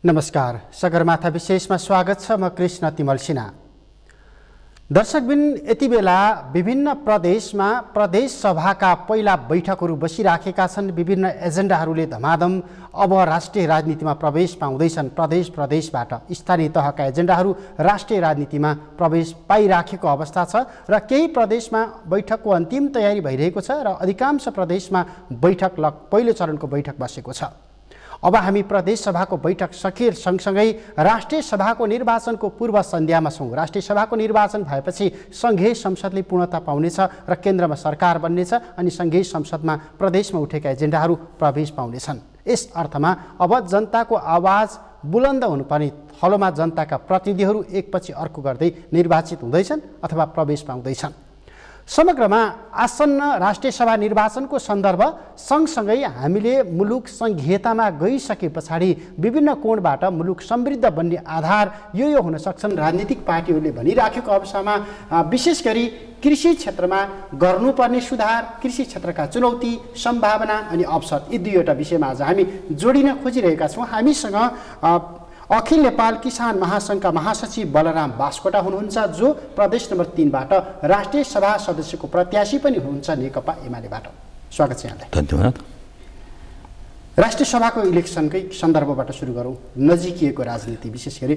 नमस्कार, सगरमाथा विशेषमा स्वागत छ। म कृष्ण तिमल सिन्हा। दर्शकबिन, यति बेला विभिन्न प्रदेशमा प्रदेश सभाका पहिला बैठकहरू बसिराखेका छन्। विभिन्न एजेन्डाहरूले धमाधम अब राष्ट्रिय राजनीतिमा प्रवेश पाउँदैछन्। प्रदेशबाट स्थानीय तहका एजेन्डाहरू राष्ट्रिय राजनीतिमा प्रवेश पाइराखेको अवस्था छ र केही प्रदेशमा बैठकको अन्तिम तयारी भइरहेको छ र अधिकांश प्रदेशमा पहिलो चरणको बैठक बसेको छ। अब हामी प्रदेश सभाको बैठक सकिएर सँगसँगै राष्ट्रिय सभाको निर्वाचनको पूर्व सन्ध्यामा छौँ। राष्ट्रिय सभाको निर्वाचन भएपछि सङ्घीय संसदले पूर्णता पाउनेछ र केन्द्रमा सरकार बन्नेछ अनि सङ्घीय संसदमा प्रदेशमा उठेका एजेन्डाहरू प्रवेश पाउनेछन्। यस अर्थमा अब जनताको आवाज बुलन्द हुनुपर्ने थलोमा जनताका प्रतिनिधिहरू एकपछि अर्को गर्दै निर्वाचित हुँदैछन् अथवा प्रवेश पाउँदैछन्। समग्रमा आसन्न राष्ट्रिय सभा निर्वाचनको सन्दर्भ सँगसँगै हामीले मुलुक सङ्घीयतामा गइसके पछाडि विभिन्न कोणबाट मुलुक समृद्ध बन्ने आधार यो हुन सक्छन् राजनीतिक पार्टीहरूले भनिराखेको अवस्थामा विशेष गरी कृषि क्षेत्रमा गर्नुपर्ने सुधार, कृषि क्षेत्रका चुनौती, सम्भावना अनि अवसर, यी दुईवटा विषयमा आज हामी जोडिन खोजिरहेका छौँ। हामीसँग अखिल नेपाल किसान महासङ्घका महासचिव बलराम बास्कोटा हुनुहुन्छ, जो प्रदेश नम्बर 3 बाट राष्ट्रिय सभा सदस्यको प्रत्याशी पनि हुनुहुन्छ नेकपा एमालेबाट। स्वागत छ यहाँलाई। धन्यवाद। राष्ट्रिय सभाको इलेक्सनकै सन्दर्भबाट सुरु गरौँ। नजिकिएको राजनीति, विशेष गरी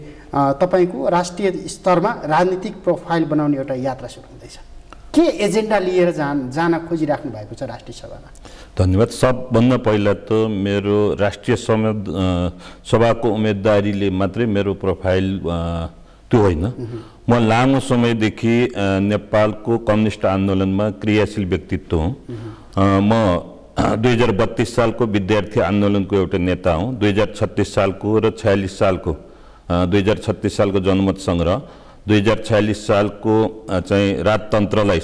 तपाईँको राष्ट्रिय स्तरमा राजनीतिक प्रोफाइल बनाउने एउटा यात्रा सुरु हुँदैछ। के एजेन्डा लिएर जान खोजिराख्नु भएको छ राष्ट्रिय सभामा? धन्यवाद। सबभन्दा पहिला त मेरो राष्ट्रिय सभाको उम्मेदवारीले मात्रै मेरो प्रोफाइल त्यो होइन। म लामो समयदेखि नेपालको कम्युनिस्ट आन्दोलनमा क्रियाशील व्यक्तित्व हुँ। म 2032 सालको विद्यार्थी आन्दोलनको एउटा नेता हुँ। 2036 सालको र 46 सालको 2036 सालको जनमत सङ्ग्रह, 2046 सालको चाहिँ राजतन्त्रलाई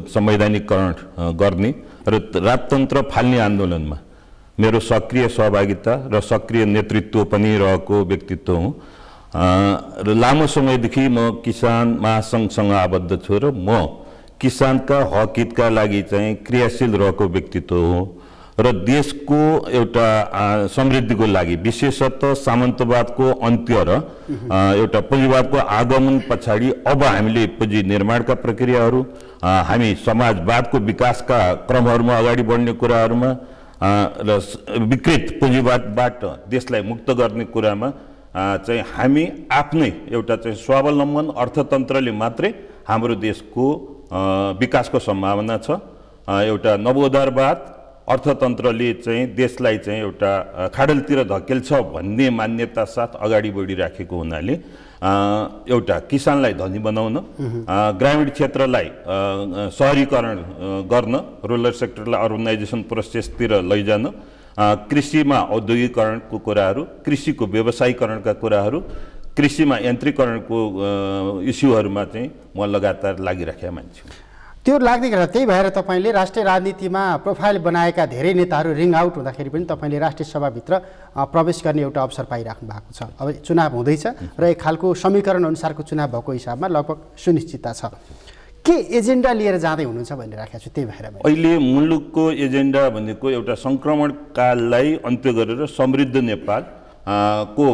संवैधानिकरण गर्ने र राजतन्त्र फाल्ने आन्दोलनमा मेरो सक्रिय सहभागिता र सक्रिय नेतृत्व पनि रहेको व्यक्तित्व हुँ। र लामो समयदेखि म किसान महासङ्घसँग आबद्ध छु र म किसानका हक हितका लागि चाहिँ क्रियाशील रहेको व्यक्तित्व हुँ र देशको एउटा समृद्धिको लागि, विशेषतः सामन्तवादको अन्त्य र एउटा पुँजीवादको आगमन पछाडि अब हामीले पुँजी निर्माणका प्रक्रियाहरू, हामी समाजवादको विकासका क्रमहरूमा अगाडि बढ्ने कुराहरूमा र विकृत पुँजीवादबाट देशलाई मुक्त गर्ने कुरामा चाहिँ हामी आफ्नै एउटा चाहिँ स्वावलम्बन अर्थतन्त्रले मात्रै हाम्रो देशको विकासको सम्भावना छ। एउटा नवोदारवाद अर्थतन्त्रले चाहिँ देशलाई चाहिँ एउटा खाडलतिर धकेल्छ भन्ने मान्यता साथ अगाडि बढिराखेको हुनाले एउटा किसानलाई धनी बनाउन, ग्रामीण क्षेत्रलाई सहरीकरण गर्न, रुरल सेक्टरलाई अर्बनाइजेसन प्रोसेसतिर लैजान, कृषिमा औद्योगिकरणको कुराहरू, कृषिको व्यवसायीकरणका कुराहरू, कृषिमा यन्त्रीकरणको इस्युहरूमा चाहिँ म लगातार लागिराखेका मान्छे। त्यो लाग्दै गर्दा त्यही भएर तपाईँले राष्ट्रिय राजनीतिमा प्रोफाइल बनाएका धेरै नेताहरू रिङ आउट हुँदाखेरि पनि तपाईँले राष्ट्रिय सभाभित्र प्रवेश गर्ने एउटा अवसर पाइराख्नु भएको छ। अब चुनाव हुँदैछ र एक खालको समीकरण अनुसारको चुनाव भएको हिसाबमा लगभग सुनिश्चितता छ। के एजेन्डा लिएर जाँदै हुनुहुन्छ भन्ने राखेको छु। त्यही भएर अहिले मुलुकको एजेन्डा भनेको एउटा सङ्क्रमण काललाई अन्त्य गरेर समृद्ध नेपाल को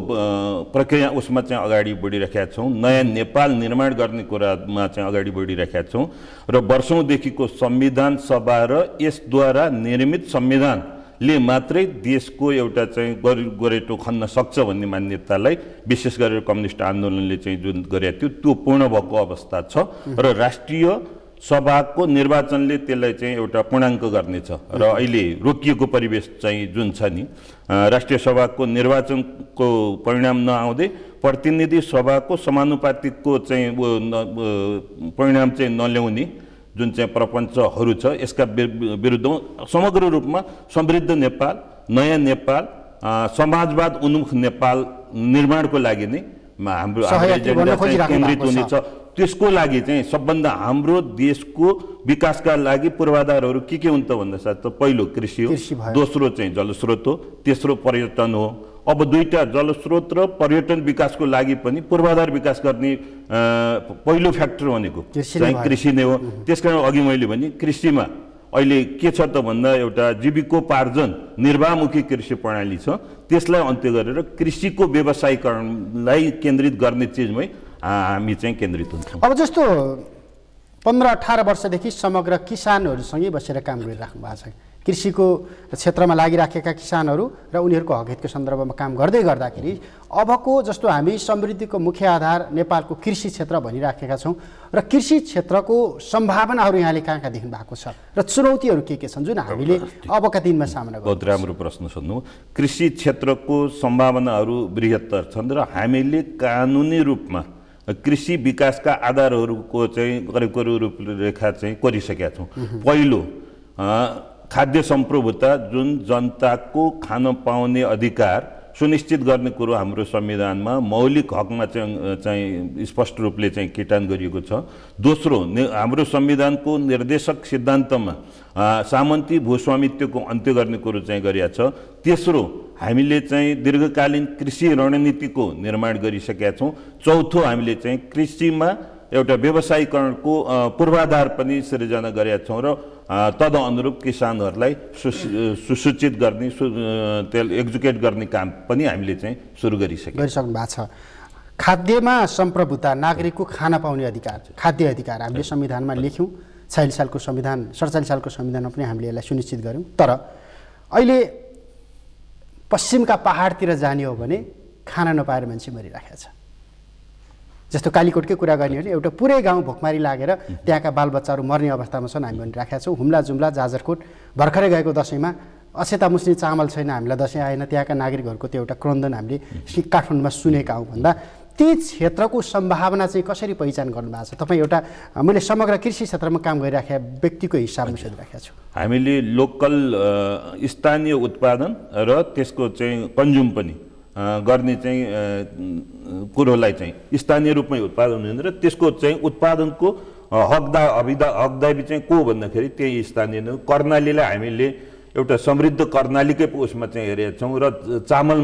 प्रक्रिया उसमा चाहिँ अगाडि बढिरहेका छौँ। नयाँ नेपाल निर्माण गर्ने कुरामा चाहिँ अगाडि बढिरहेका छौँ र वर्षौँदेखिको संविधान सभा र यसद्वारा निर्मित संविधानले मात्रै देशको एउटा चाहिँ गोरेटो खन्न सक्छ भन्ने मान्यतालाई विशेष गरेर कम्युनिस्ट आन्दोलनले चाहिँ जुन गरेको थियो त्यो पूर्ण भएको अवस्था छ र राष्ट्रिय सभाको निर्वाचनले त्यसलाई चाहिँ एउटा पूर्णाङ्क गर्नेछ र अहिले रोकिएको परिवेश चाहिँ जुन छ नि, राष्ट्रिय सभाको निर्वाचनको परिणाम नआउँदै प्रतिनिधि सभाको समानुपातिकको चाहिँ परिणाम चाहिँ नल्याउने जुन चाहिँ प्रपञ्चहरू छ, यसका विरुद्धमा समग्र रूपमा समृद्ध नेपाल, नयाँ नेपाल, समाजवाद उन्मुख नेपाल निर्माणको लागि नै हाम्रो एजेन्डा केन्द्रित हुनेछ। त्यसको लागि चाहिँ सबभन्दा हाम्रो देशको विकासका लागि पूर्वाधारहरू के हुन् त भन्दा साथ त पहिलो कृषि हो, दोस्रो चाहिँ जलस्रोत हो, तेस्रो पर्यटन हो। अब दुईटा जलस्रोत र पर्यटन विकासको लागि पनि पूर्वाधार विकास गर्ने पहिलो फ्याक्टर भनेको चाहिँ कृषि नै हो। त्यसकारण अघि मैले भने कृषिमा अहिले के छ त भन्दा एउटा जीविकोपार्जन निर्वाहमुखी कृषि प्रणाली छ, त्यसलाई अन्त्य गरेर कृषिको व्यवसायीकरणलाई केन्द्रित गर्ने चिजमै हामी चाहिँ केन्द्रित हुन्छौँ। अब जस्तो 15-18 वर्षदेखि समग्र किसानहरूसँगै बसेर काम गरिराख्नु भएको छ, कृषिको क्षेत्रमा लागिराखेका किसानहरू र उनीहरूको हकहितको सन्दर्भमा काम गर्दै गर्दाखेरि अबको जस्तो हामी समृद्धिको मुख्य आधार नेपालको कृषि क्षेत्र भनिराखेका छौँ र कृषि क्षेत्रको सम्भावनाहरू यहाँले कहाँ कहाँ देख्नु भएको छ र चुनौतीहरू के छन् जुन हामीले अबका दिनमा सामना गर्छौँ? बहुत राम्रो प्रश्न सोध्नु। कृषि क्षेत्रको सम्भावनाहरू बृहत्तर छन् र हामीले कानुनी रूपमा कृषि विकासका आधारहरूको चाहिँ गरेको रूपरेखा चाहिँ कोरिसकेका छौँ। पहिलो खाद्य सम्प्रभुता, जुन जनताको खान पाउने अधिकार सुनिश्चित गर्ने कुरो हाम्रो संविधानमा मौलिक हकमा चाहिँ स्पष्ट रूपले चाहिँ किटान गरिएको छ। दोस्रो, हाम्रो संविधानको निर्देशक सिद्धान्तमा सामन्ती भूस्वामित्वको अन्त्य गर्ने कुरो चाहिँ गरिएको छ। तेस्रो, हामीले चाहिँ दीर्घकालीन कृषि रणनीतिको निर्माण गरिसकेका छौँ। चौथो, हामीले चाहिँ कृषिमा एउटा व्यवसायीकरणको पूर्वाधार पनि सृजना गरेका छौँ र तदअनुरूप किसानहरूलाई सुसूचित गर्ने त्यसलाई एक्जुकेट गर्ने काम पनि हामीले चाहिँ सुरु गरिसक्नु भएको छ। खाद्यमा सम्प्रभुता, नागरिकको खान पाउने अधिकार, खाद्य अधिकार हामीले संविधानमा लेख्यौँ। 47 सालको संविधान, 47 सालको संविधानमा पनि हामीले यसलाई सुनिश्चित गऱ्यौँ। तर अहिले पश्चिमका पहाडतिर जाने हो भने खाना नपाएर मान्छे मरिराखेको छ। जस्तो कालीकोटकै कुरा गर्ने हो भने एउटा पुरै गाउँ भोकमारी लागेर त्यहाँका बालबच्चाहरू मर्ने अवस्थामा छन् हामी भनिराखेका छौँ। हुम्ला जुम्ला जाजरकोट भर्खरै गएको दसैँमा अछेता मुस्ने चामल छैन, हामीलाई दसैँ आएन, त्यहाँका नागरिकहरूको त्यो एउटा क्रन्दन हामीले काठमाडौँमा सुनेका हौँ भन्दा ती क्षेत्रको सम्भावना चाहिँ कसरी पहिचान गर्नुभएको छ? तपाईँ एउटा, मैले समग्र कृषि क्षेत्रमा काम गरिराखेका व्यक्तिको हिसाबमा सोधिराखेको छु। हामीले लोकल स्थानीय उत्पादन र त्यसको चाहिँ कन्ज्युम पनि गर्ने चाहिँ कुरोलाई चाहिँ स्थानीय रूपमै उत्पादन हुने र त्यसको चाहिँ उत्पादनको हकदाबी चाहिँ को भन्दाखेरि त्यही स्थानीय नै। कर्णालीलाई हामीले एउटा समृद्ध कर्णालीकै उसमा चाहिँ हेरेका छौँ र चामल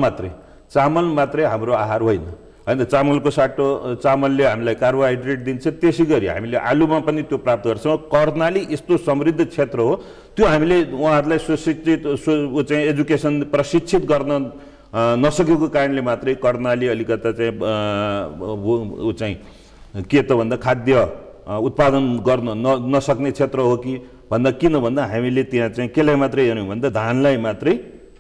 मात्रै हाम्रो आहार होइन। चामलको साटो, चामलले हामीलाई कार्बोहाइड्रेट दिन्छ, त्यसै गरी हामीले आलुमा पनि त्यो प्राप्त गर्छौँ। कर्णाली यस्तो समृद्ध क्षेत्र हो, त्यो हामीले उहाँहरूलाई सुशिक्षित चाहिँ एजुकेसन प्रशिक्षित गर्न नसकेको कारणले मात्रै कर्णाली अलिकता चाहिँ के त भन्दा खाद्य उत्पादन गर्न नसक्ने क्षेत्र हो कि भन्दा किन भन्दा हामीले त्यहाँ चाहिँ केलाई मात्रै हेर्यौँ भन्दा धानलाई मात्रै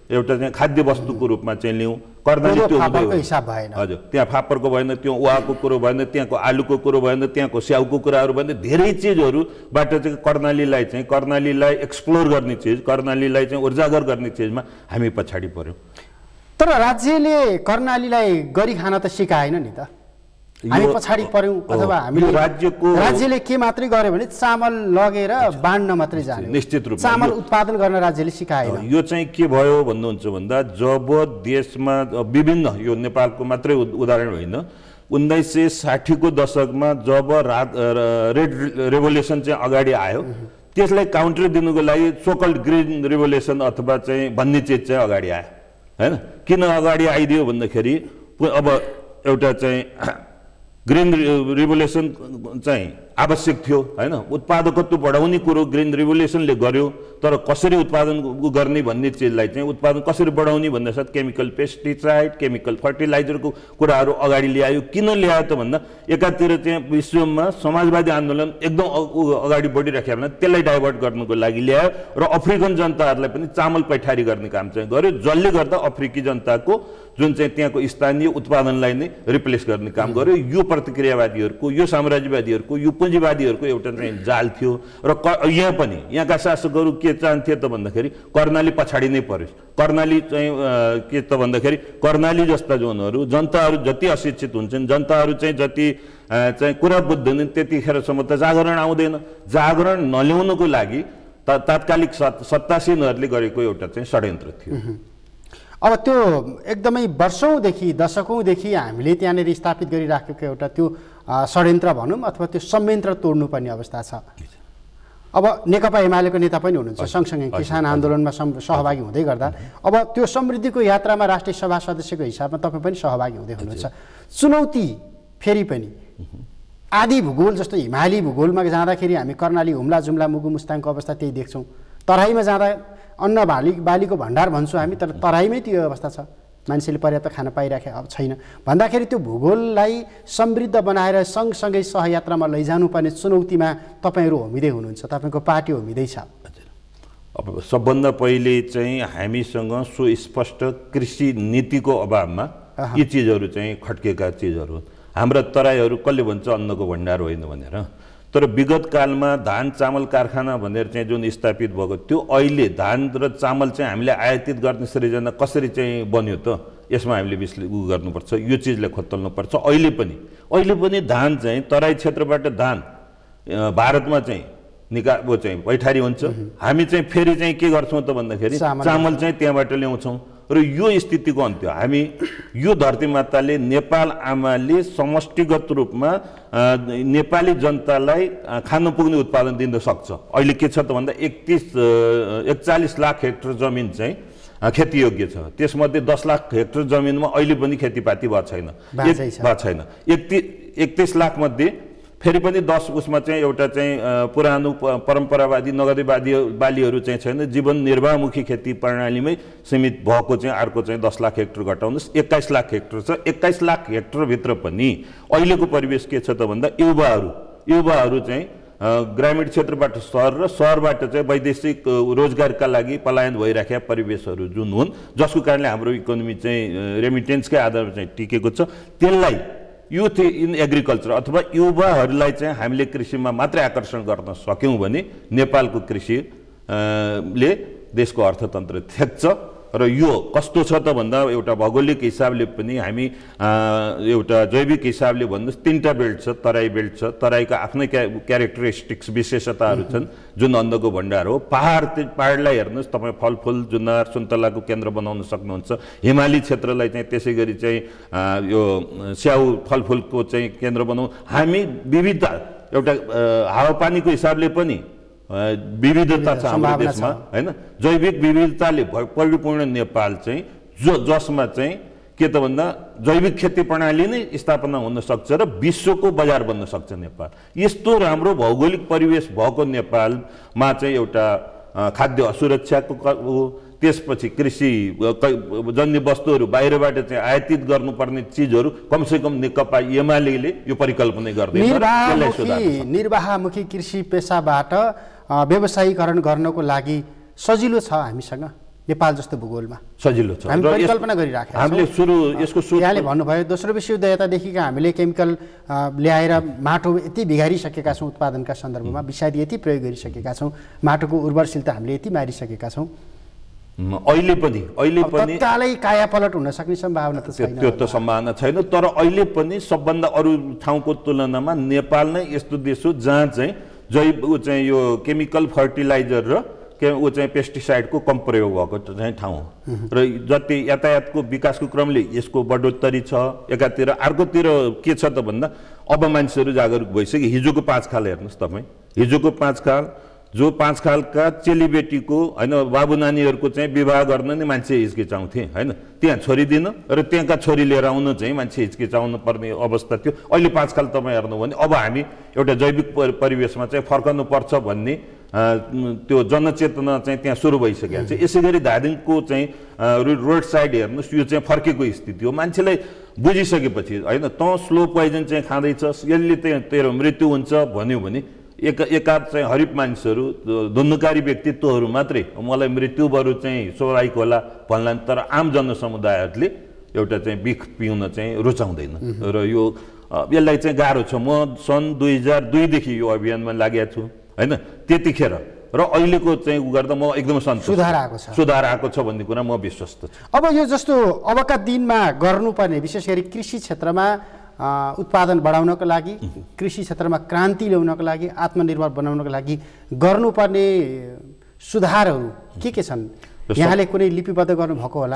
एउटा चाहिँ खाद्य वस्तुको रूपमा चाहिँ लियौँ। कर्णाली त्यो हिसाब भएन। हजुर, त्यहाँ फापरको भएन, त्यो उहाँको कुरो भएन, त्यहाँको आलुको कुरो भएन, त्यहाँको स्याउको कुराहरू भएन, धेरै चिजहरूबाट चाहिँ कर्णालीलाई एक्सप्लोर गर्ने चिज, कर्णालीलाई चाहिँ उजागर गर्ने चिजमा हामी पछाडि पर्यौँ। तर राज्यले कर्णालीलाई गरी खान त सिकाएन नि त, हामी पछाडि पर्यौँ। अथवा हामीले राज्यले के मात्रै गर्यो भने चामल लगेर बाँड्न मात्रै जाने, निश्चित रूपमा चामल उत्पादन गर्न राज्यले सिकाएन। यो चाहिँ के भयो भन्नुहुन्छ भन्दा जब देशमा विभिन्न, यो नेपालको मात्रै उदाहरण होइन, 1960 को दशकमा जब रेड रेभोल्युसन चाहिँ अगाडि आयो, त्यसलाई काउन्टर दिनुको लागि सोकल्ड ग्रिन रिभोल्युसन अथवा चाहिँ भन्ने चिज चाहिँ अगाडि आयो हैन। किन अगाडि आइदियो भन्दाखेरि अब एउटा चाहिँ ग्रिन रिभोल्युसन चाहिँ आवश्यक थियो हैन, उत्पादकत्व बढाउने कुरो ग्रिन रिभोल्युसनले गर्यो, तर कसरी उत्पादन गर्ने भन्ने चिजलाई चाहिँ उत्पादन कसरी बढाउने भन्दा साथ केमिकल पेस्टिसाइड, केमिकल फर्टिलाइजरको कुराहरू अगाडि ल्यायो। किन ल्यायो त भन्दा एकातिर चाहिँ विश्वमा समाजवादी आन्दोलन एकदम अगाडि बढिराखेको भने त्यसलाई डाइभर्ट गर्नुको लागि ल्यायो र अफ्रिकन जनताहरूलाई पनि चामल पैठारी गर्ने काम चाहिँ गर्यो, जसले गर्दा अफ्रिकी जनताको जुन चाहिँ त्यहाँको स्थानीय उत्पादनलाई नै रिप्लेस गर्ने काम गर्यो। यो प्रतिक्रियावादीहरूको, यो साम्राज्यवादीहरूको, यो पुँजीवादीहरूको एउटा चाहिँ जाल थियो र यहाँ पनि यहाँका शासकहरू के चाहन्थे त भन्दाखेरि कर्णाली पछाडि नै पर्यो। कर्णाली चाहिँ के त भन्दाखेरि कर्णाली जस्ता जोनहरू जनताहरू जति अशिक्षित हुन्छन्, जनताहरू चाहिँ जति चाहिँ कुरा बुझ्दैनन्, त्यतिखेरसम्म त जागरण आउँदैन। जागरण नल्याउनको लागि तात्कालिक सत्तासीनहरूले गरेको एउटा चाहिँ षड्यन्त्र थियो। अब त्यो एकदमै वर्षौँदेखि दशकौँदेखि हामीले त्यहाँनिर स्थापित गरिराखेको एउटा त्यो षड्यन्त्र भनौँ अथवा त्यो संयन्त्र तोड्नुपर्ने अवस्था छ। अब नेकपा एमालेको नेता पनि हुनुहुन्छ, सँगसँगै किसान आन्दोलनमा सहभागी हुँदै गर्दा अब त्यो समृद्धिको यात्रामा राष्ट्रिय सभा सदस्यको हिसाबमा तपाईँ पनि सहभागी हुँदै हुनुहुन्छ। चुनौती फेरि पनि आदि भूगोल जस्तो हिमाली भूगोलमा जाँदाखेरि हामी कर्णाली हुम्ला जुम्ला मुगु मुस्ताङको अवस्था त्यही देख्छौँ। तराईमा जाँदा अन्न बालीको भण्डार भन्छौँ हामी, तर तराईमै त्यो अवस्था छ, मान्छेले पर्याप्त खान पाइराखेको छैन भन्दाखेरि त्यो भूगोललाई समृद्ध बनाएर सँगसँगै सहयात्रामा लैजानुपर्ने चुनौतीमा तपाईँहरू होमिँदै हुनुहुन्छ, तपाईँको पार्टी होमिँदैछ। अब सबभन्दा पहिले चाहिँ हामीसँग सुस्पष्ट कृषि नीतिको अभावमा यी चिजहरू चाहिँ खट्केका चिजहरू। हाम्रा तराईहरू कसले भन्छ अन्नको भण्डार होइन भनेर, तर विगत कालमा धान चामल कारखाना भनेर चाहिँ जुन स्थापित भएको त्यो अहिले धान र चामल चाहिँ हामीले आयातित गर्ने सृजना कसरी चाहिँ बन्यो त, यसमा हामीले गर्नुपर्छ, यो चिजलाई खोतल्नुपर्छ। अहिले पनि धान चाहिँ तराई क्षेत्रबाट धान भारतमा चाहिँ वो चाहिँ पैठारी हुन्छ। हामी चाहिँ फेरि चाहिँ के गर्छौँ त भन्दाखेरि चामल चाहिँ त्यहाँबाट ल्याउँछौँ र यो स्थितिको अन्त्य हामी यो धरती माताले नेपाल आमाले समष्टिगत रूपमा नेपाली जनतालाई खान पुग्ने उत्पादन दिन सक्छ। अहिले के छ त भन्दा 41 लाख हेक्टर जमिन चाहिँ खेतीयोग्य छ, त्यसमध्ये 10 लाख हेक्टर जमिनमा अहिले पनि खेतीपाती भएको छैन। 31 लाख मध्ये फेरि पनि 10 उसमा चाहिँ एउटा चाहिँ पुरानो परम्परावादी नगदेवादी बालीहरू चाहिँ छैन, जीवन निर्वाहमुखी खेती प्रणालीमै सीमित भएको चाहिँ अर्को चाहिँ 10 लाख हेक्टर घटाउनुहोस् 21 लाख हेक्टर छ। 21 लाख हेक्टरभित्र पनि अहिलेको परिवेश के छ त भन्दा युवाहरू चाहिँ ग्रामीण क्षेत्रबाट सहर र सहरबाट चाहिँ वैदेशिक रोजगारका लागि पलायन भइराखेका परिवेशहरू जुन हुन्, जसको कारणले हाम्रो इकोनोमी चाहिँ रेमिटेन्सकै आधारमा चाहिँ टिकेको छ। त्यसलाई युथ इन एग्रिकल्चर अथवा युवाहरूलाई चाहिँ हामीले कृषिमा मात्रै आकर्षण गर्न सक्यौँ भने नेपालको कृषिले देशको अर्थतन्त्र थ्याक्छ। र यो कस्तो छ त भन्दा एउटा भौगोलिक हिसाबले पनि हामी एउटा जैविक हिसाबले भन्नुहोस् 3टा बेल्ट छ। तराई बेल्ट छ, तराईका आफ्नै क्यारेक्टरिस्टिक्स विशेषताहरू छन् जुन अन्नको भण्डार हो। पहाडलाई हेर्नुहोस् तपाईँ फलफुल जुन्नार सुन्तलाको केन्द्र बनाउन सक्नुहुन्छ। हिमाली क्षेत्रलाई चाहिँ त्यसै गरी चाहिँ यो स्याउ फलफुलको चाहिँ केन्द्र बनाउँ। हामी विविधता एउटा हावापानीको हिसाबले पनि विविधता छ हाम्रो देशमा हैन। जैविक विविधताले परिपूर्ण नेपाल चाहिँ जसमा चाहिँ के त भन्दा जैविक खेती प्रणाली नै स्थापना हुन सक्छ र विश्वको बजार बन्न सक्छ नेपाल। यस्तो राम्रो भौगोलिक परिवेश भएको नेपालमा चाहिँ एउटा खाद्य असुरक्षाको, त्यसपछि कृषि जन्य वस्तुहरू बाहिरबाट चाहिँ आयातित गर्नुपर्ने चिजहरू कमसेकम नेकपा एमाले यो परिकल्पना गर्दैन। निर्वाहमुखी कृषि पेसाबाट व्यवसायीकरण गर्नको लागि सजिलो छ हामीसँग नेपाल जस्तो भूगोलमा सजिलो छ। हामी परिकल्पना गरिराखेका छौँ। हामीले यसको यहाँले भन्नुभयो दोस्रो विश्वयुद्ध यतादेखिका हामीले केमिकल ल्याएर माटो यति बिगारिसकेका छौँ, उत्पादनका सन्दर्भमा विषादी यति प्रयोग गरिसकेका छौँ, माटोको उर्वरशीलता हामीले यति मारिसकेका छौँ। अहिले पनि तत्कालै कायापलट हुन सक्ने सम्भावना त छैन। त्यो त सम्भावना छैन, तर अहिले पनि सबभन्दा अरू ठाउँको तुलनामा नेपाल नै यस्तो देश हो जहाँ चाहिँ चाहिँ यो केमिकल फर्टिलाइजर र ऊ चाहिँ पेस्टिसाइडको कम प्रयोग भएको चाहिँ ठाउँ हो। र जति यातायातको विकासको क्रमले यसको बढोत्तरी छ। एकातिर अर्कोतिर के छ त भन्दा अब मान्छेहरू जागरुक भइसक्यो। हिजोको 5 खाल हेर्नुहोस् तपाईँ, हिजोको 5 खाल जो 5 खालका चेलीबेटीको होइन बाबु नानीहरूको चाहिँ विवाह गर्न नै मान्छे हिचकिचाउँथे होइन, त्यहाँ छोरी दिन र त्यहाँका छोरी लिएर आउन चाहिँ मान्छे हिचकिचाउनु पर्ने अवस्था थियो। अहिले 5 खाल तपाईँ हेर्नु भने अब हामी एउटा जैविक परिवेशमा चाहिँ फर्कनु पर्छ भन्ने त्यो जनचेतना चाहिँ त्यहाँ सुरु भइसकेको छ। यसै गरी धादिङको चाहिँ रोड साइड हेर्नुहोस्, यो चाहिँ फर्केको स्थिति हो। मान्छेलाई बुझिसकेपछि होइन त स्लो पोइजन चाहिँ खाँदैछ, यसले चाहिँ तेरो मृत्यु हुन्छ भन्यो भने एकाध चाहिँ हरिप मानिसहरू धुन्नुकारी व्यक्तित्वहरू मात्रै मलाई मृत्यु बरु चाहिँ स्वाभाविक होला भन्लान्, तर आम जनसमुदायहरूले एउटा चाहिँ बिख पिउन चाहिँ रुचाउँदैन। र यसलाई चाहिँ गाह्रो छ। म सन् 2002 देखि यो अभियानमा लागेको छु होइन, त्यतिखेर र अहिलेको चाहिँ गर्दा म एकदमै सन्तुष्ट, सुधार आएको छ भन्ने कुरा म विश्वस्त छु। अब यो जस्तो अबका दिनमा गर्नुपर्ने विशेष गरी कृषि क्षेत्रमा उत्पादन बढाउनको लागि, कृषि क्षेत्रमा क्रान्ति ल्याउनको लागि, आत्मनिर्भर बनाउनको लागि गर्नुपर्ने सुधारहरू के छन्? यहाँले कुनै लिपिबद्ध गर्नुभएको होला?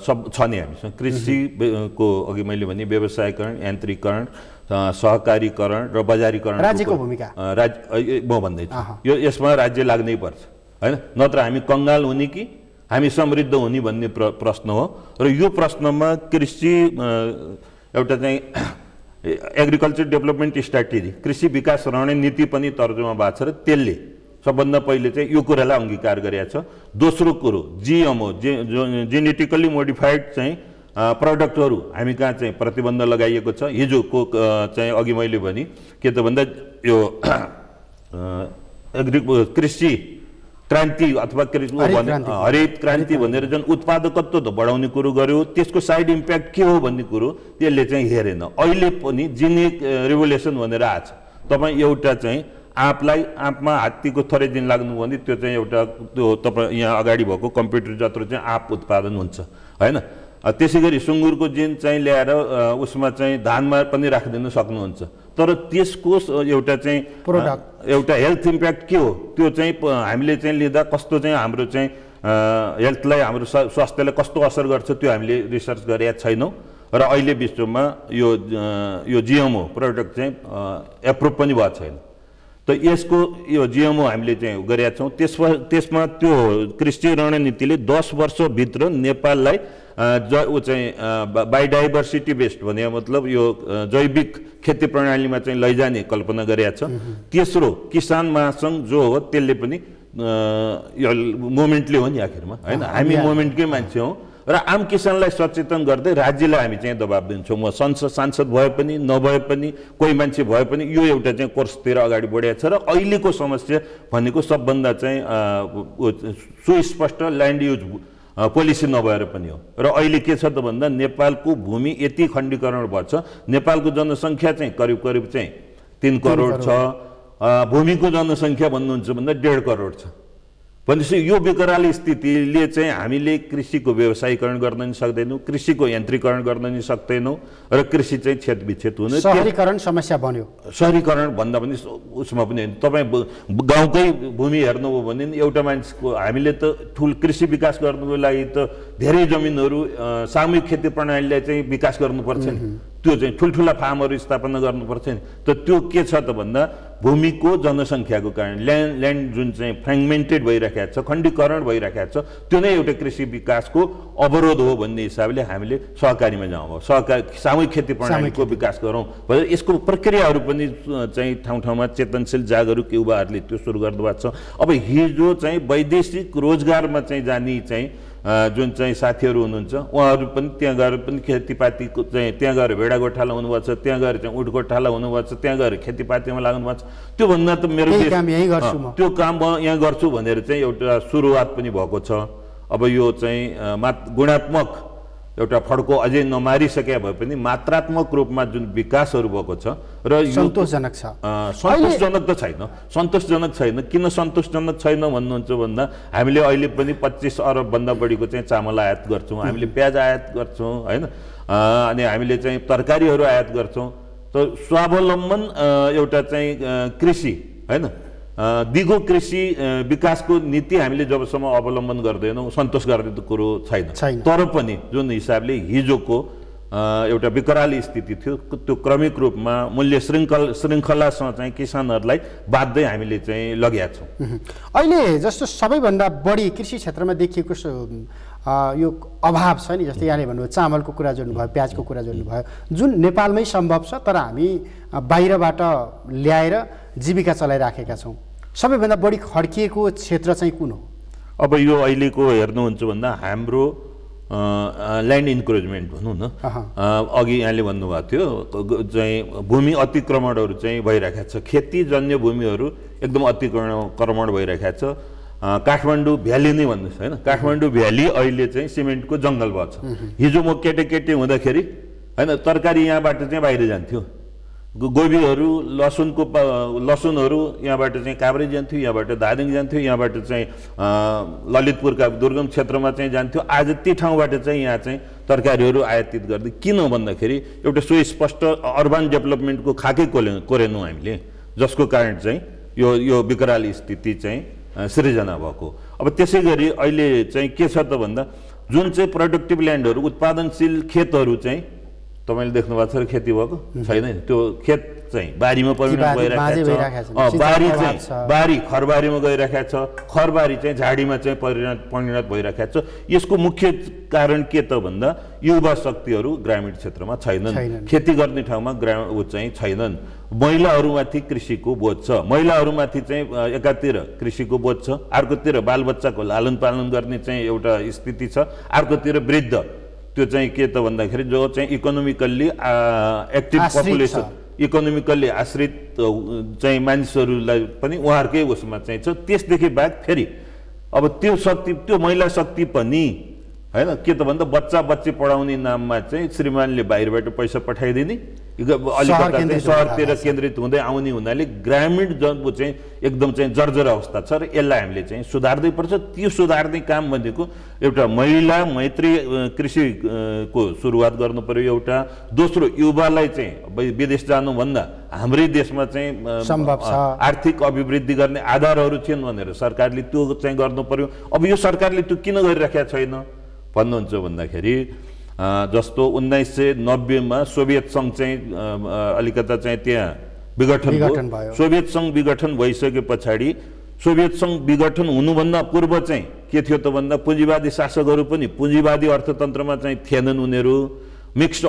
सब छ नि हामीसँग। कृषिको अघि मैले भने व्यवसायीकरण, यान्त्रिकरण, सहकारीकरण र बजारीकरण, राज्यको भूमिका म भन्दैछु यो यसमा राज्य लाग्नै पर्छ होइन, नत्र हामी कङ्गाल हुने कि हामी समृद्ध हुने भन्ने प्रश्न हो। र यो प्रश्नमा कृषि एउटा चाहिँ एग्रिकल्चर डेभलपमेन्ट स्ट्राटेजी कृषि विकास रणनीति पनि तर्जुमा भएको छ र त्यसले सबभन्दा पहिले चाहिँ यो कुरालाई अंगीकार गरेको छ। दोस्रो कुरो जीएमओ जेनेटिकली मोडिफाइड चाहिँ प्रडक्टहरू हामी कहाँ चाहिँ प्रतिबन्ध लगाइएको छ। हिजोको चाहिँ अघि मैले भने के त भन्दा यो कृषि क्रान्ति अथवा हरित क्रान्ति भनेर जुन उत्पादकत्व त बढाउने कुरो गर्यो त्यसको साइड इम्प्याक्ट के हो भन्ने कुरो त्यसले चाहिँ हेरेन। अहिले पनि जेनेटिक रिभोल्युसन भनेर आछ। तपाईँ एउटा चाहिँ आँपमा हात्तीको थोरै दिन लाग्नु भने त्यो चाहिँ एउटा त्यो तपाईँ यहाँ अगाडि भएको कम्प्युटर जत्रो चाहिँ आँप उत्पादन हुन्छ हैन। त्यसै गरी सुँगुरको जिन चाहिँ ल्याएर उसमा चाहिँ धानमा पनि राखिदिन सक्नुहुन्छ। तर त्यसको एउटा चाहिँ एउटा हेल्थ इम्प्याक्ट के हो त्यो चाहिँ हामीले चाहिँ लिँदा कस्तो चाहिँ हाम्रो चाहिँ हेल्थलाई हाम्रो स्वास्थ्यलाई कस्तो असर गर्छ त्यो हामीले रिसर्च गरेका छैनौँ र अहिले विश्वमा यो जीएमओ प्रडक्ट चाहिँ एप्रुभ पनि भएको छैन। त यसको यो जीएमओ हामीले चाहिँ गरेका छौँ। त्यसमा त्यो कृषि रणनीतिले 10 वर्षभित्र नेपाललाई चाहिँ बायोडाइभर्सिटी बेस्ड भने मतलब यो जैविक खेती प्रणालीमा चाहिँ लैजाने कल्पना गरेका छ। तेस्रो किसान महासङ्घ जो हो त्यसले पनि यो मोमेन्टले हो नि आखिरमा हैन। हामी मोमेन्टकै मान्छे हौँ र आम किसानलाई सचेतन गर्दै राज्यलाई हामी चाहिँ दबाब दिन्छौँ। म सांसद भए पनि नभए पनि कोही मान्छे भए पनि यो एउटा चाहिँ कोर्सतिर अगाडि बढेको छ र अहिलेको समस्या भनेको सबभन्दा चाहिँ सुस्पष्ट ल्यान्ड युज पोलिसी नभएर पनि हो। र अहिले के छ त भन्दा नेपालको भूमि यति खण्डीकरण भएछ। नेपालको जनसङ्ख्या चाहिँ करिब चाहिँ 3 करोड छ। भूमिको जनसङ्ख्या भन्नुहुन्छ भन्दा 1.5 करोड छ। भनेपछि यो विकराल स्थितिले चाहिँ हामीले कृषिको व्यवसायीकरण गर्न नि सक्दैनौँ, कृषिको यन्त्रीकरण गर्न नि सक्दैनौँ र कृषि चाहिँ क्षतविक्षत हुने शहरीकरण समस्या बन्यो। शहरीकरण भन्दा पनि उसमा पनि तपाईँ गाउँकै भूमि हेर्नुभयो भने एउटा मान्छेको हामीले त ठुल कृषि विकास गर्नुको लागि त धेरै जमिनहरू सामूहिक खेती प्रणालीलाई चाहिँ विकास गर्नुपर्छ नि। त्यो चाहिँ ठुल्ठुला फार्महरू स्थापना गर्नुपर्छ नि। त त्यो के छ त भन्दा भूमिको जनसङ्ख्याको कारण ल्यान्ड जुन चाहिँ फ्रेगमेन्टेड भइराखेको छ, खण्डीकरण भइराखेको छ, त्यो नै एउटा कृषि विकासको अवरोध हो भन्ने हिसाबले हामीले सहकारीमा जाउँ, सामूहिक खेती प्रणालीको विकास गरौँ भनेर यसको प्रक्रियाहरू पनि चाहिँ ठाउँ ठाउँमा चेतनशील जागरुक युवाहरूले त्यो सुरु गर्नुभएको छ। अब हिजो चाहिँ वैदेशिक रोजगारमा चाहिँ जाने चाहिँ जुन चाहिँ साथीहरू हुनुहुन्छ उहाँहरू पनि त्यहाँ गएर पनि खेतीपातीको चाहिँ त्यहाँ गएर भेडा गोठाला हुनुभएको छ, त्यहाँ गएर चाहिँ उठ गोठाला हुनुभएको छ, त्यहाँ गएर खेतीपातीमा लाग्नु भएको छ। त्योभन्दा त मेरो त्यो काम म यहाँ गर्छु भनेर चाहिँ एउटा सुरुवात पनि भएको छ। अब यो चाहिँ गुणात्मक एउटा फड्को अझै नमारिसके भए पनि मात्रात्मक रूपमा जुन विकासहरू भएको छ र सन्तोषजनक छ। सन्तोषजनक त छैन, सन्तोषजनक छैन। किन सन्तोषजनक छैन भन्नुहुन्छ भन्दा हामीले अहिले पनि 25 अरब भन्दा बढीको चाहिँ चामल आयात गर्छौँ, हामीले प्याज आयात गर्छौँ हैन, अनि हामीले चाहिँ तरकारीहरू आयात गर्छौँ। त स्वावलम्बन एउटा चाहिँ कृषि हैन दिगो कृषि विकासको नीति हामीले जबसम्म अवलम्बन गर्दैनौँ सन्तोष गर्ने कुरो छैन। तर पनि जुन हिसाबले हिजोको एउटा विकराल स्थिति थियो त्यो क्रमिक रूपमा मूल्य श्रृङ्खलासँग चाहिँ किसानहरूलाई बाध्दै हामीले चाहिँ लगेका छौँ। अहिले जस्तो सबैभन्दा बढी कृषि क्षेत्रमा देखिएको यो अभाव छ नि, जस्तै यहाँले भन्नुभयो चामलको कुरा जोड्नुभयो, प्याजको कुरा जोड्नुभयो, जुन नेपालमै सम्भव छ तर हामी बाहिरबाट ल्याएर जीविका चलाइराखेका छौँ। सबैभन्दा बढी खड्किएको क्षेत्र चाहिँ कुन हो? अब यो अहिलेको हेर्नुहुन्छ भन्दा हाम्रो ल्यान्ड इन्क्रोचमेन्ट भनौँ न, अघि यहाँले भन्नुभएको थियो चाहिँ भूमि अतिक्रमणहरू चाहिँ भइरहेको छ। खेतीजन्य भूमिहरू एकदम अतिक्रमण भइरहेको छ। काठमाडौँ भ्याली नै भन्नुहोस् होइन, काठमाडौँ भ्याली अहिले चाहिँ सिमेन्टको जङ्गल भएको छ। हिजो म केटी हुँदाखेरि होइन तरकारी यहाँबाट चाहिँ बाहिर जान्थ्यो, गोबीहरू लसुनहरू यहाँबाट चाहिँ काभ्रे जान्थ्यो, यहाँबाट धादिङ जान्थ्यो, यहाँबाट चाहिँ ललितपुरका दुर्गम क्षेत्रमा चाहिँ जान्थ्यो। आज ती ठाउँबाट चाहिँ यहाँ चाहिँ तरकारीहरू आयातित गर्दै किन भन्दाखेरि एउटा सुस्पष्ट अर्बन डेभलपमेन्टको खाकै कोरेनौँ हामीले, जसको कारण चाहिँ यो विकराल स्थिति चाहिँ सृजना भएको। अब त्यसै गरी अहिले चाहिँ के छ त भन्दा जुन चाहिँ प्रोडक्टिभ ल्यान्डहरू उत्पादनशील खेतहरू चाहिँ तपाईँले देख्नु भएको छ खेती भएको छैन, त्यो खेत चाहिँ बारीमा परिणत भइरहेको छ, बारी चाहिँ बारी खरबारीमा गइरहेको छ, खरबारी चाहिँ झाडीमा चाहिँ परिणत भइरहेको छ। यसको मुख्य कारण के त भन्दा युवा शक्तिहरू ग्रामीण क्षेत्रमा छैनन्, खेती गर्ने ठाउँमा चाहिँ छैनन्। महिलाहरूमाथि कृषिको बोझ छ, महिलाहरूमाथि चाहिँ एकातिर कृषिको बोझ छ, अर्कोतिर बालबच्चाको लालन पालन गर्ने चाहिँ एउटा स्थिति छ, अर्कोतिर वृद्ध त्यो चाहिँ के त भन्दाखेरि जो चाहिँ इकोनोमिकल्ली एक्टिभ पपुलेसन, इकोनोमिकल्ली आश्रित चाहिँ मानिसहरूलाई पनि उहाँहरूकै उसमा चाहिँ छ। त्यसदेखि बाहेक फेरि अब त्यो शक्ति, त्यो महिला शक्ति पनि हैन के त भन्दा बच्चा बच्ची पढाउने नाममा चाहिँ श्रीमानले बाहिरबाट पैसा पठाइदिने, अलिकति सहरतिर केन्द्रित हुँदै आउने हुनाले ग्रामीण जनको चाहिँ एकदम चाहिँ जर्जर अवस्था छ र यसलाई हामीले चाहिँ सुधार्दै पर्छ। त्यो सुधार्ने काम भनेको एउटा महिला मैत्री कृषिको सुरुवात गर्नु पर्यो एउटा, दोस्रो युवालाई चाहिँ विदेश जानुभन्दा हाम्रै देशमा चाहिँ सम्भव छ आर्थिक अभिवृद्धि गर्ने आधारहरू छन् भनेर सरकारले त्यो चाहिँ गर्नु पर्यो। अब यो सरकारले त्यो किन गरिराखेको छैन भन्नुहुन्छ भन्दाखेरि जस्तो 1990 मा सोभियत सङ्घ चाहिँ अलिकता चाहिँ त्यहाँ विघटन भयो। सोभियत सङ्घ विघटन भइसके पछाडि सोभियत सङ्घ विघटन हुनुभन्दा पूर्व चाहिँ के थियो त भन्दा पुँजीवादी शासकहरू पनि पुँजीवादी अर्थतन्त्रमा चाहिँ थिएनन्, उनीहरू मिक्स्ड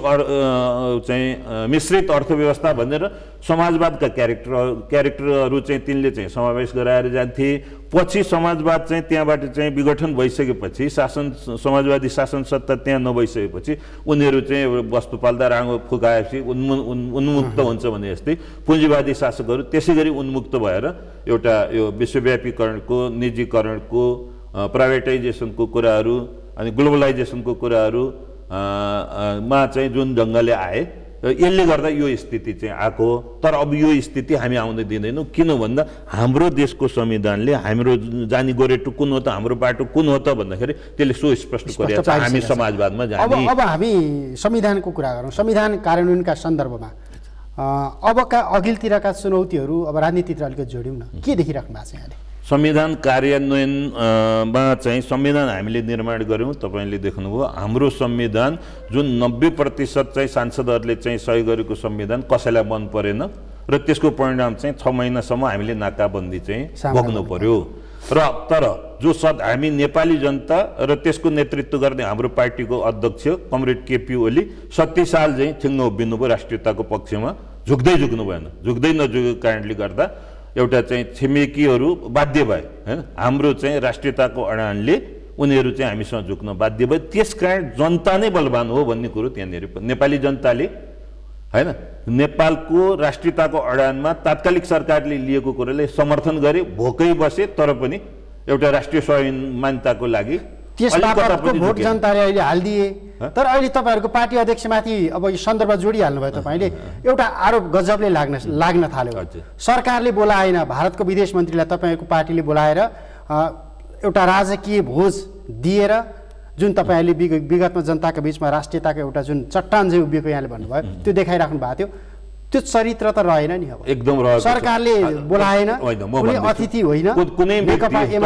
चाहिँ मिश्रित अर्थव्यवस्था भनेर समाजवादका क्यारेक्टरहरू चाहिँ तिनले चाहिँ समावेश गराएर जान्थे। पछि समाजवाद चाहिँ त्यहाँबाट चाहिँ विघटन भइसकेपछि समाजवादी शासन सत्ता त्यहाँ नभइसकेपछि उनीहरू चाहिँ वस्तु पाल्दा राँगो फुकाएपछि उन्मुक्त हुन्छ भने जस्तै पुँजीवादी शासकहरू त्यसै गरी उन्मुक्त भएर एउटा यो विश्वव्यापीकरणको, निजीकरणको, प्राइभेटाइजेसनको कुराहरू अनि ग्लोबलाइजेसनको कुराहरू मा चाहिँ जुन ढङ्गले आए यसले गर्दा यो स्थिति चाहिँ आएको। तर अब यो स्थिति हामी आउन दिँदैनौँ, किन भन्दा हाम्रो देशको संविधानले हाम्रो जाने गोरेटो कुन हो त, हाम्रो बाटो कुन हो त भन्दाखेरि त्यसले सुस्पष्ट गरेको छ हामी समाजवादमा जाने। अब हामी संविधानको कुरा गरौँ। संविधान कार्यान्वयनका सन्दर्भमा अबका अघिल्तिरका चुनौतीहरू अब राजनीतितिर अलिकति जोड्यौँ न, के देखिराख्नु भएको छ यहाँले? संविधान कार्यान्वयनमा चाहिँ संविधान हामीले निर्माण गऱ्यौँ, तपाईँले देख्नुभयो हाम्रो संविधान जुन 90% चाहिँ सांसदहरूले चाहिँ सही गरेको संविधान कसैलाई मन परेन र त्यसको परिणाम चाहिँ 6 महिनासम्म हामीले नाकाबन्दी चाहिँ भोग्नु पर्यो। र तर जो हामी नेपाली जनता र त्यसको नेतृत्व गर्ने हाम्रो पार्टीको अध्यक्ष कमरेड केपी ओली 37 साल चाहिँ ठिङ्ग उभिनुभयो राष्ट्रियताको पक्षमा, झुक्नु भएन। झुक्दै नझुकेको कारणले गर्दा एउटा चाहिँ छिमेकीहरू बाध्य भए हैन, हाम्रो चाहिँ राष्ट्रियताको अडानले उनीहरू चाहिँ हामीसँग झुक्न बाध्य भए। त्यसकारण जनता नै बलवान हो भन्ने कुरो त्यहाँनिर नेपाली जनताले हैन नेपालको राष्ट्रियताको अडानमा तात्कालिक सरकारले लिएको कुराले समर्थन गरे, भोकै बसे, तर पनि एउटा राष्ट्रिय स्वाभिमानताको लागि त्यसबापतको भोट जनताले अहिले हालिदिए। तर अहिले तपाईँहरूको पार्टी अध्यक्षमाथि अब यो सन्दर्भ जोडिहाल्नु भयो तपाईँले, एउटा आरोप गजबले लाग्न थाल्यो। सरकारले बोलाएन, भारतको विदेश मन्त्रीलाई तपाईँको पार्टीले बोलाएर एउटा राजकीय भोज दिएर जुन तपाईँहरूले विगतमा जनताको बिचमा राष्ट्रियताको एउटा जुन चट्टान चाहिँ उभिएको यहाँले भन्नुभयो त्यो देखाइराख्नु भएको थियो, त्यो चरित्र त रहेन नि। अब एकदम रहेको सरकारले बोलाएन, कुनै अतिथि होइन, कुनै तपाईँ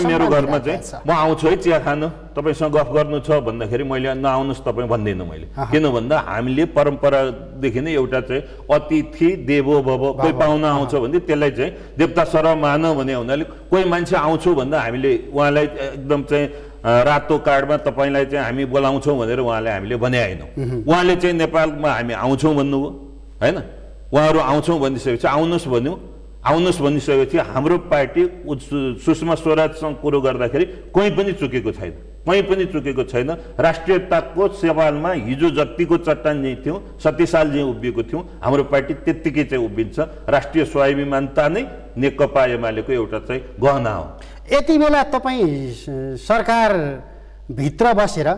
मेरो घरमा चाहिँ म आउँछु है चिया खानु, तपाईँसँग गफ गर्नु छ भन्दाखेरि मैले नआउनुहोस् तपाईँ भन्दिनँ मैले, किन भन्दा हामीले परम्परादेखि नै एउटा चाहिँ अतिथि देवो भव, कोही पाहुना आउँछ भने त्यसलाई चाहिँ देवता सरह मान भने हुनाले कोही मान्छे आउँछु भन्दा हामीले उहाँलाई एकदम चाहिँ रातो कार्डमा तपाईँलाई चाहिँ हामी बोलाउँछौँ भनेर उहाँलाई हामीले भने आएनौँ। उहाँले चाहिँ नेपालमा हामी आउँछौँ भन्नुभयो होइन, उहाँहरू आउँछौँ भनिसकेपछि आउनुहोस् भन्यो, आउनुहोस् भनिसकेपछि हाम्रो पार्टी सुषमा स्वराजसँग कुरो गर्दाखेरि कोही पनि चुकेको छैन, कहीँ पनि चुकेको छैन। राष्ट्रियताको सवालमा हिजो जतिको चट्टान चाहिँ थियौँ, 37 साल चाहिँ उभिएको थियौँ, हाम्रो पार्टी त्यत्तिकै चाहिँ उभिन्छ। राष्ट्रिय स्वाभिमानता नै नेकपा एमालेको एउटा चाहिँ गहना हो। यति बेला तपाईँ सरकारभित्र बसेर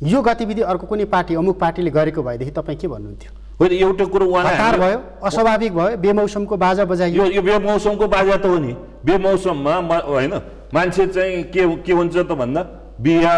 यो गतिविधि अर्को कुनै पार्टी अमुक पार्टीले गरेको भएदेखि तपाईँ के भन्नुहुन्थ्यो? होइन, एउटा कुरो हतार भयो, अस्वाभाविक भयो, बेमौसमको बाजा बजाइयो। यो बेमौसमको बाजा त हो नि। बेमौसममा होइन मान्छे चाहिँ के हुन्छ त भन्दा बिहा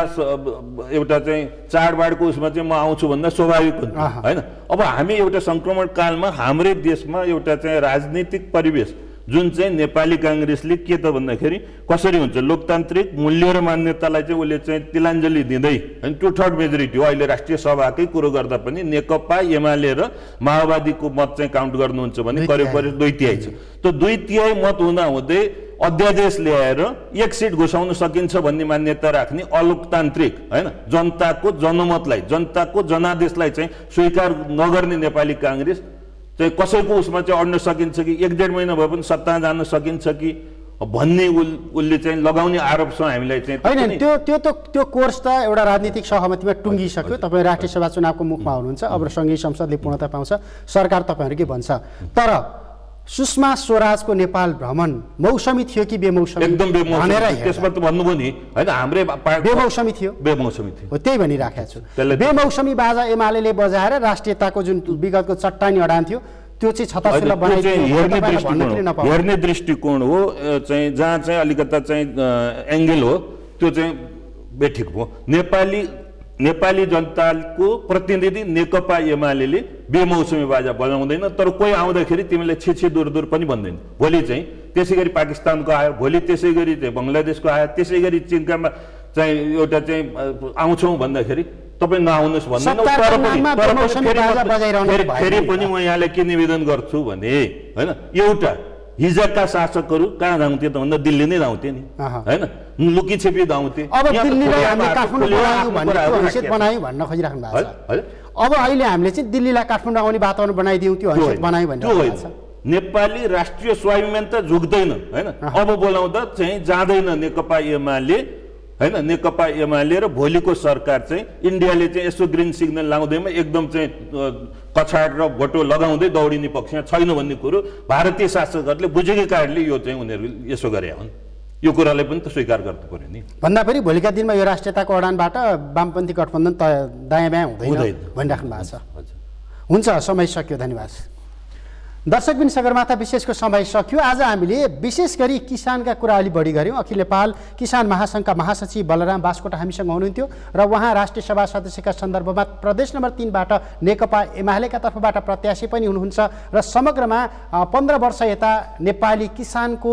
एउटा चाहिँ चाडबाडको उसमा चाहिँ म आउँछु भन्दा स्वाभाविक हुन्छ होइन। अब हामी एउटा सङ्क्रमण कालमा हाम्रै देशमा एउटा चाहिँ राजनीतिक परिवेश जुन चाहिँ नेपाली काङ्ग्रेसले के त भन्दाखेरि कसरी हुन्छ लोकतान्त्रिक मूल्य र मान्यतालाई चाहिँ उसले चाहिँ तिलाञ्जली दिँदै हैन 2/3 मेजोरिटी हो अहिले राष्ट्रिय सभाकै कुरो गर्दा पनि नेकपा एमाले र माओवादीको मत चाहिँ काउन्ट गर्नुहुन्छ भने करिब करिब 2/3 छ। त्यो 2/3 मत हुँदा हुँदै अध्यादेश ल्याएर एक सिट घुसाउन सकिन्छ भन्ने मान्यता राख्ने अलोकतान्त्रिक हैन जनताको जनमतलाई जनताको जनादेशलाई चाहिँ स्वीकार नगर्ने नेपाली काङ्ग्रेस चाहिँ कसैको उसमा चाहिँ अड्न सकिन्छ कि 1-1.5 महिना भए पनि सत्ता जान सकिन्छ कि भन्ने उसले चाहिँ लगाउने आरोप छ हामीलाई चाहिँ हैन त्यो कोर्स त एउटा राजनीतिक सहमतिमा टुङ्गिसक्यो। तपाईँ राष्ट्रिय सभा चुनावको मुखमा हुनुहुन्छ, अब संघीय संसदले पूर्णता पाउँछ, सरकार तपाईँहरूकै भन्छ। तर सुषमा स्वराजको नेपाल भ्रमण मौसमी थियो कि बेमौसमी? एकदम बेमौसमी। त्यसमा त भन्नुभयो नि हैन हाम्रै बेमौसमी थियो। बेमौसमी थियो हो त्यही भनिराखेको छु। बेमौसमी बाजा एमालेले बजाएर राष्ट्रियताको जुन विगतको चट्टानी अडान थियो त्यो चाहिँ छताछुल्ला बनाइदियो। हेर्ने दृष्टिकोण हो चाहिँ जहाँ चाहिँ अलिकता चाहिँ एंगल हो त्यो चाहिँ बेठिक भयो। नेपाली जनताको प्रतिनिधि नेकपा एमालेले बेमौसमी बाजा बजाउँदैन, तर कोही आउँदाखेरि तिमीलाई छिछि दूर दूर पनि भन्दैन। भोलि चाहिँ त्यसै गरी पाकिस्तानको आयो, भोलि त्यसै गरी चाहिँ बङ्गलादेशको आयो, त्यसै गरी चीनकामा चाहिँ एउटा चाहिँ आउँछौँ भन्दाखेरि तपाईँ नआउनुहोस् भन्दैन। फेरि पनि म यहाँलाई के निवेदन गर्छु भने हैन एउटा हिजोका शासकहरू कहाँ धाउँथे त भन्दा दिल्ली नै धाउँथे नि हैन लुकी छिपी धाउँथे। अब दिल्लीलाई हामीले काठमाडौँ बनायौँ भन्न खोजिराख्नु भएको छ। अब अहिले हामीले चाहिँ दिल्लीलाई काठमाडौँ आउने वातावरण बनाइदियौँ त्यो हैसियत बनायौँ भन्ने छ। नेपाली राष्ट्रिय स्वाभिमान त झुक्दैन हैन अब बोलाउँदा चाहिँ जाँदैन नेकपा एमाले हैन नेकपा एमाले र भोलिको सरकार चाहिँ इन्डियाले चाहिँ यसो ग्रिन सिग्नल लाउँदैमा एकदम चाहिँ कछाड र भोटो लगाउँदै दौडिने पक्षमा छैन भन्ने कुरो भारतीय शासकहरूले बुझेकै कारणले यो चाहिँ उनीहरू यसो गरे हुन्। यो कुरालाई पनि त स्वीकार गर्नु पर्यो नि। भन्दा फेरि भोलिका दिनमा यो राष्ट्रियताको अडानबाट वामपन्थी गठबन्धन दायाँ बायाँ हुँदैन भनिराख्नु भएको छ। हुन्छ, समय सक्यो, धन्यवाद। दर्शकबिन सगरमाथा विशेषको समय सक्यो। आज हामीले विशेष गरी किसानका कुरा अलि बढी गऱ्यौँ। अखिल नेपाल किसान महासङ्घका महासचिव बलराम बास्कोटा हामीसँग हुनुहुन्थ्यो र उहाँ राष्ट्रिय सभा सदस्यका सन्दर्भमा प्रदेश नम्बर 3 बाट नेकपा एमालेका तर्फबाट प्रत्याशी पनि हुनुहुन्छ र समग्रमा 15 वर्ष यता नेपाली किसानको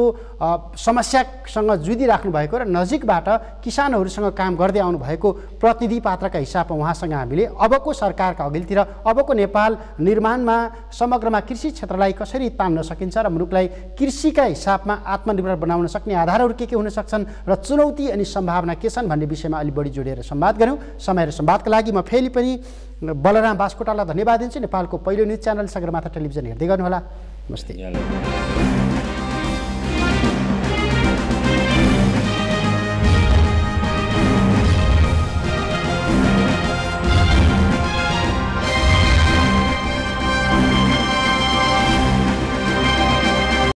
समस्यासँग जुधिराख्नु भएको र नजिकबाट किसानहरूसँग काम गर्दै आउनु भएको प्रतिनिधि पात्रका हिसाबमा उहाँसँग हामीले अबको सरकारका अघिल्तिर अबको नेपाल निर्माणमा समग्रमा कृषि क्षेत्रलाई कसरी तान्न सकिन्छ र मुलुकलाई कृषिका हिसाबमा आत्मनिर्भर बनाउन सक्ने आधारहरू के हुन सक्छन् र चुनौती अनि सम्भावना के छन् भन्ने विषयमा अलि बढी जोडेर संवाद गऱ्यौँ। समय र संवादका लागि म फेरि पनि बलराम बास्कोटालाई धन्यवाद दिन्छु। नेपालको पहिलो न्युज च्यानल सगरमाथा टेलिभिजन हेर्दै गर्नुहोला। नमस्ते।